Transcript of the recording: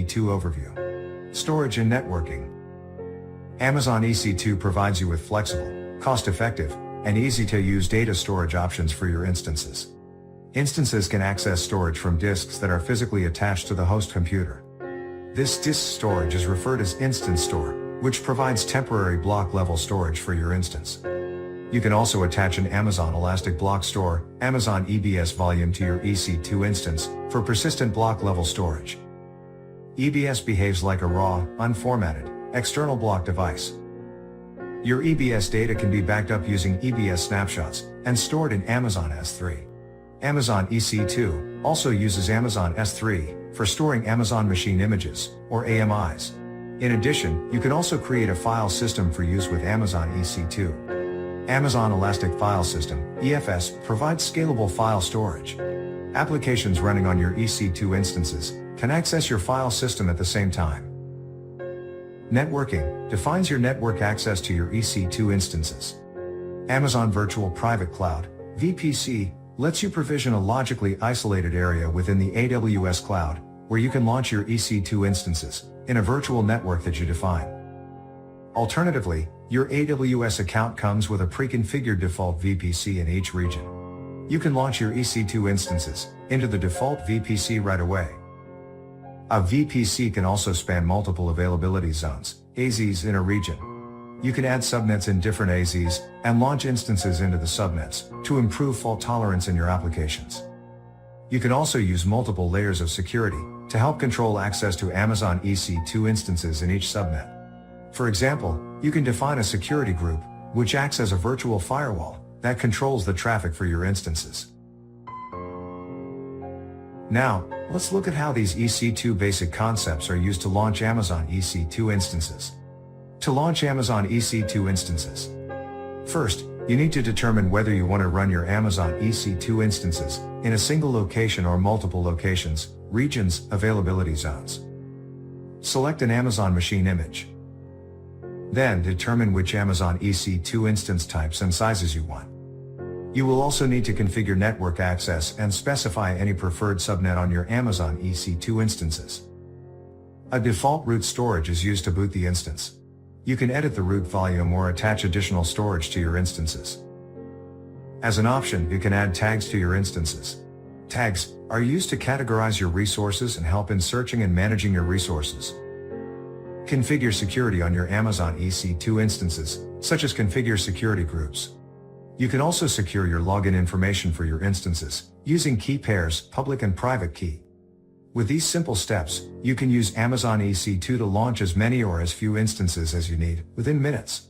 EC2 overview. Storage and networking. Amazon EC2 provides you with flexible, cost-effective, and easy-to-use data storage options for your instances. Instances can access storage from disks that are physically attached to the host computer. This disk storage is referred as Instance Store, which provides temporary block-level storage for your instance. You can also attach an Amazon Elastic Block Store, Amazon EBS volume to your EC2 instance for persistent block-level storage. EBS behaves like a raw, unformatted, external block device. Your EBS data can be backed up using EBS snapshots and stored in Amazon S3. Amazon EC2 also uses Amazon S3 for storing Amazon Machine Images, or AMIs. In addition, you can also create a file system for use with Amazon EC2. Amazon Elastic File System, EFS, provides scalable file storage. Applications running on your EC2 instances can access your file system at the same time. Networking defines your network access to your EC2 instances. Amazon Virtual Private Cloud, VPC, lets you provision a logically isolated area within the AWS cloud, where you can launch your EC2 instances in a virtual network that you define. Alternatively, your AWS account comes with a pre-configured default VPC in each region. You can launch your EC2 instances into the default VPC right away. A VPC can also span multiple availability zones, AZs, in a region. You can add subnets in different AZs and launch instances into the subnets to improve fault tolerance in your applications. You can also use multiple layers of security to help control access to Amazon EC2 instances in each subnet. For example, you can define a security group, which acts as a virtual firewall that controls the traffic for your instances. Now, let's look at how these EC2 basic concepts are used to launch Amazon EC2 instances. To launch Amazon EC2 instances, first, you need to determine whether you want to run your Amazon EC2 instances in a single location or multiple locations, regions, availability zones. Select an Amazon machine image. Then determine which Amazon EC2 instance types and sizes you want. You will also need to configure network access and specify any preferred subnet on your Amazon EC2 instances. A default root storage is used to boot the instance. You can edit the root volume or attach additional storage to your instances. As an option, you can add tags to your instances. Tags are used to categorize your resources and help in searching and managing your resources. Configure security on your Amazon EC2 instances, such as configure security groups. You can also secure your login information for your instances using key pairs, public and private key. With these simple steps, you can use Amazon EC2 to launch as many or as few instances as you need within minutes.